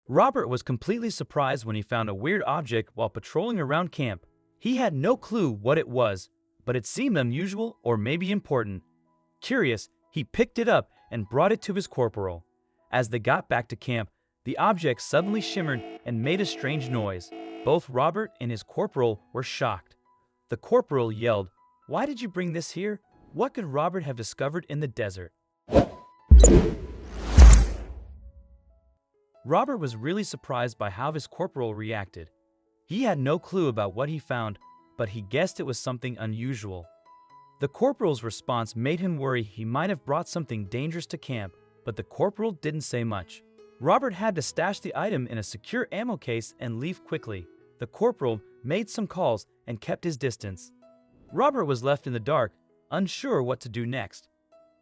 Robert was completely surprised when he found a weird object while patrolling around camp. He had no clue what it was, but it seemed unusual or maybe important. Curious, he picked it up and brought it to his corporal. As they got back to camp, the object suddenly shimmered and made a strange noise. Both Robert and his corporal were shocked. The corporal yelled, "Why did you bring this here? What could Robert have discovered in the desert?" Robert was really surprised by how his corporal reacted. He had no clue about what he found, but he guessed it was something unusual. The corporal's response made him worry he might have brought something dangerous to camp, but the corporal didn't say much. Robert had to stash the item in a secure ammo case and leave quickly. The corporal made some calls and kept his distance. Robert was left in the dark, unsure what to do next.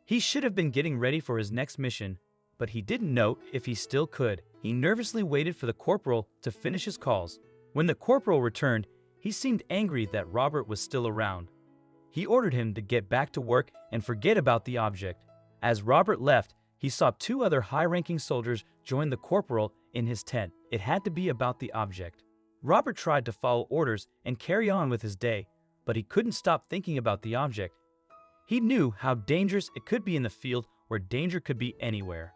He should have been getting ready for his next mission, but he didn't know if he still could. He nervously waited for the corporal to finish his calls. When the corporal returned, he seemed angry that Robert was still around. He ordered him to get back to work and forget about the object. As Robert left, he saw two other high-ranking soldiers join the corporal in his tent. It had to be about the object. Robert tried to follow orders and carry on with his day, but he couldn't stop thinking about the object. He knew how dangerous it could be in the field where danger could be anywhere.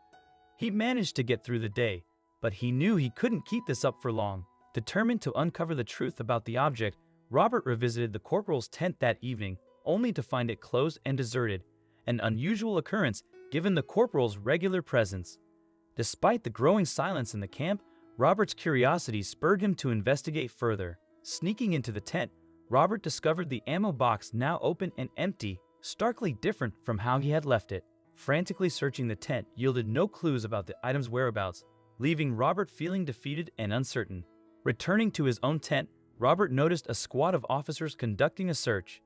He managed to get through the day, but he knew he couldn't keep this up for long. Determined to uncover the truth about the object, Robert revisited the corporal's tent that evening, only to find it closed and deserted, an unusual occurrence given the corporal's regular presence. Despite the growing silence in the camp, Robert's curiosity spurred him to investigate further. Sneaking into the tent, Robert discovered the ammo box now open and empty, starkly different from how he had left it. Frantically searching the tent yielded no clues about the item's whereabouts, leaving Robert feeling defeated and uncertain. Returning to his own tent, Robert noticed a squad of officers conducting a search.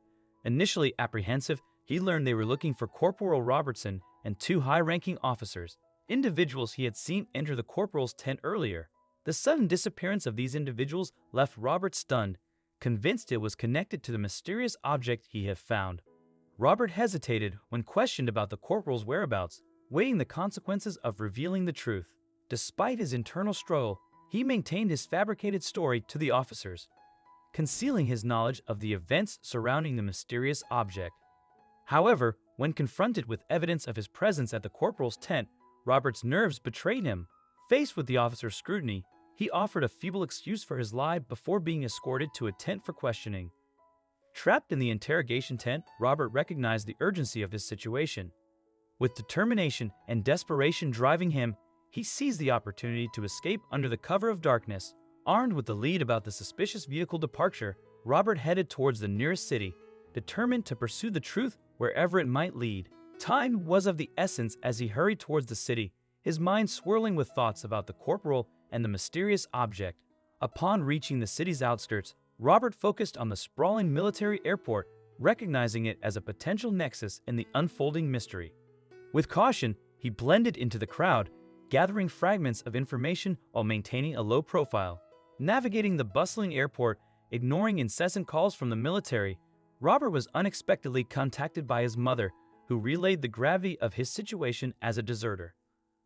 Initially apprehensive, he learned they were looking for Corporal Robertson and two high-ranking officers, individuals he had seen enter the corporal's tent earlier. The sudden disappearance of these individuals left Robert stunned, convinced it was connected to the mysterious object he had found. Robert hesitated when questioned about the corporal's whereabouts, weighing the consequences of revealing the truth. Despite his internal struggle, he maintained his fabricated story to the officers, concealing his knowledge of the events surrounding the mysterious object. However, when confronted with evidence of his presence at the corporal's tent, Robert's nerves betrayed him. Faced with the officer's scrutiny, he offered a feeble excuse for his lie before being escorted to a tent for questioning. Trapped in the interrogation tent, Robert recognized the urgency of his situation. With determination and desperation driving him, he seized the opportunity to escape under the cover of darkness. Armed with the lead about the suspicious vehicle departure, Robert headed towards the nearest city, determined to pursue the truth wherever it might lead. Time was of the essence as he hurried towards the city, his mind swirling with thoughts about the corporal and the mysterious object. Upon reaching the city's outskirts, Robert focused on the sprawling military airport, recognizing it as a potential nexus in the unfolding mystery. With caution, he blended into the crowd, gathering fragments of information while maintaining a low profile. Navigating the bustling airport, ignoring incessant calls from the military, Robert was unexpectedly contacted by his mother, who relayed the gravity of his situation as a deserter.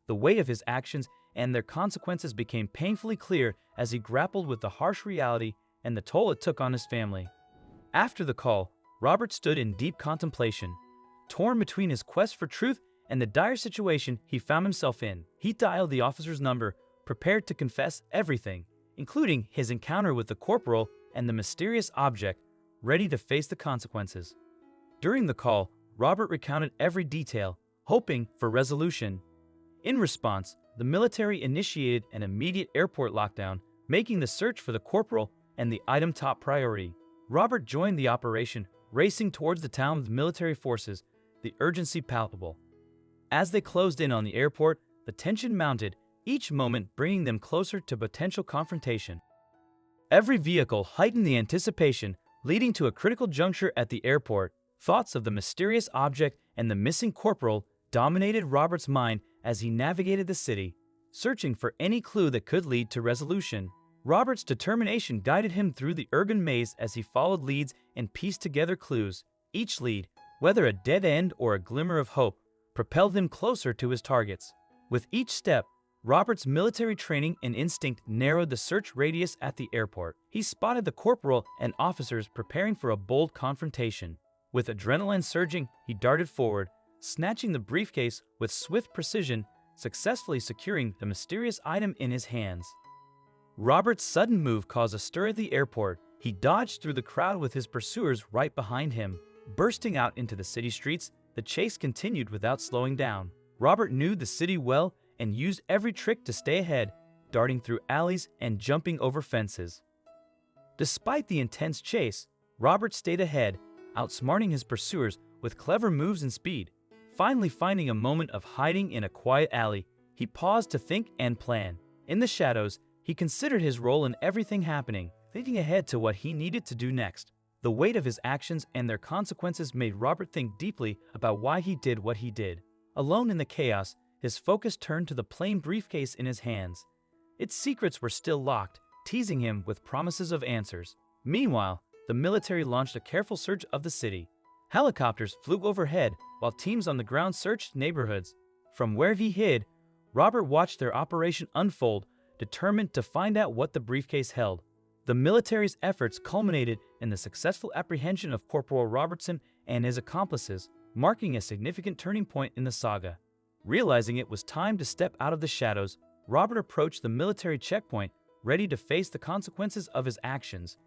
The weight of his actions and their consequences became painfully clear as he grappled with the harsh reality and the toll it took on his family. After the call, Robert stood in deep contemplation, torn between his quest for truth and the dire situation he found himself in. He dialed the officer's number, prepared to confess everything, including his encounter with the corporal and the mysterious object, ready to face the consequences. During the call, Robert recounted every detail, hoping for resolution. In response, the military initiated an immediate airport lockdown, making the search for the corporal and the item top priority. Robert joined the operation, racing towards the town with military forces, the urgency palpable. As they closed in on the airport, the tension mounted, each moment bringing them closer to potential confrontation. Every vehicle heightened the anticipation, leading to a critical juncture at the airport. Thoughts of the mysterious object and the missing corporal dominated Robert's mind as he navigated the city, searching for any clue that could lead to resolution. Robert's determination guided him through the urban maze as he followed leads and pieced together clues. Each lead, whether a dead end or a glimmer of hope, propelled him closer to his targets. With each step, Robert's military training and instinct narrowed the search radius at the airport. He spotted the corporal and officers preparing for a bold confrontation. With adrenaline surging, he darted forward, snatching the briefcase with swift precision, successfully securing the mysterious item in his hands. Robert's sudden move caused a stir at the airport. He dodged through the crowd with his pursuers right behind him. Bursting out into the city streets, the chase continued without slowing down. Robert knew the city well and used every trick to stay ahead, darting through alleys and jumping over fences. Despite the intense chase, Robert stayed ahead, outsmarting his pursuers with clever moves and speed. Finally finding a moment of hiding in a quiet alley, he paused to think and plan. In the shadows, he considered his role in everything happening, thinking ahead to what he needed to do next. The weight of his actions and their consequences made Robert think deeply about why he did what he did. Alone in the chaos, his focus turned to the plain briefcase in his hands. Its secrets were still locked, teasing him with promises of answers. Meanwhile, the military launched a careful search of the city. Helicopters flew overhead while teams on the ground searched neighborhoods. From where he hid, Robert watched their operation unfold, determined to find out what the briefcase held. The military's efforts culminated in the successful apprehension of Corporal Robertson and his accomplices, marking a significant turning point in the saga. Realizing it was time to step out of the shadows, Robert approached the military checkpoint, ready to face the consequences of his actions.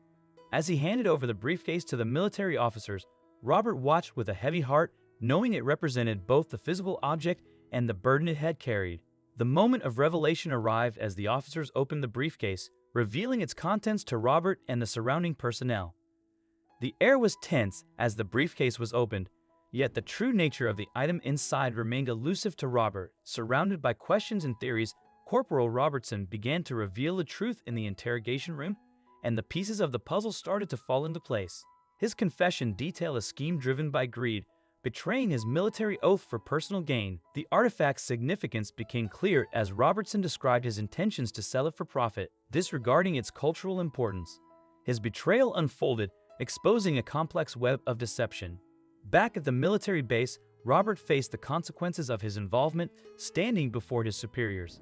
As he handed over the briefcase to the military officers, Robert watched with a heavy heart, knowing it represented both the physical object and the burden it had carried. The moment of revelation arrived as the officers opened the briefcase, revealing its contents to Robert and the surrounding personnel. The air was tense as the briefcase was opened, yet the true nature of the item inside remained elusive to Robert. Surrounded by questions and theories, Corporal Robertson began to reveal the truth in the interrogation room, and the pieces of the puzzle started to fall into place. His confession detailed a scheme driven by greed, betraying his military oath for personal gain. The artifact's significance became clear as Robertson described his intentions to sell it for profit, disregarding its cultural importance. His betrayal unfolded, exposing a complex web of deception. Back at the military base, Robert faced the consequences of his involvement, standing before his superiors.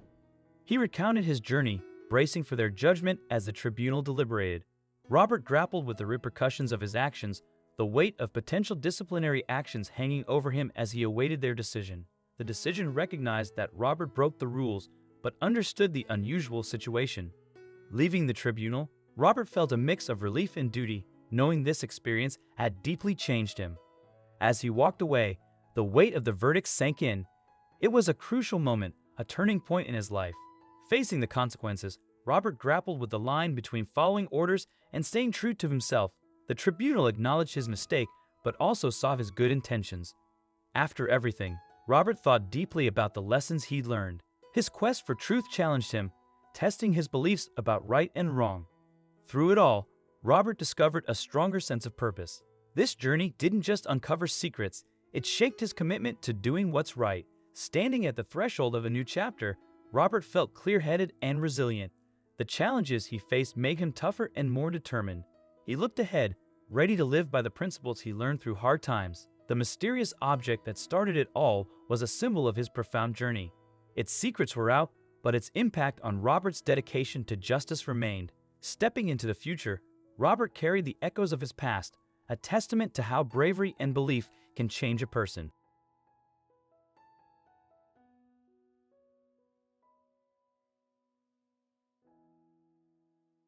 He recounted his journey, bracing for their judgment as the tribunal deliberated. Robert grappled with the repercussions of his actions, the weight of potential disciplinary actions hanging over him as he awaited their decision. The decision recognized that Robert broke the rules, but understood the unusual situation. Leaving the tribunal, Robert felt a mix of relief and duty, knowing this experience had deeply changed him. As he walked away, the weight of the verdict sank in. It was a crucial moment, a turning point in his life. Facing the consequences, Robert grappled with the line between following orders and staying true to himself. The tribunal acknowledged his mistake, but also saw his good intentions. After everything, Robert thought deeply about the lessons he'd learned. His quest for truth challenged him, testing his beliefs about right and wrong. Through it all, Robert discovered a stronger sense of purpose. This journey didn't just uncover secrets, it shaped his commitment to doing what's right. Standing at the threshold of a new chapter, Robert felt clear-headed and resilient. The challenges he faced made him tougher and more determined. He looked ahead, ready to live by the principles he learned through hard times. The mysterious object that started it all was a symbol of his profound journey. Its secrets were out, but its impact on Robert's dedication to justice remained. Stepping into the future, Robert carried the echoes of his past, a testament to how bravery and belief can change a person.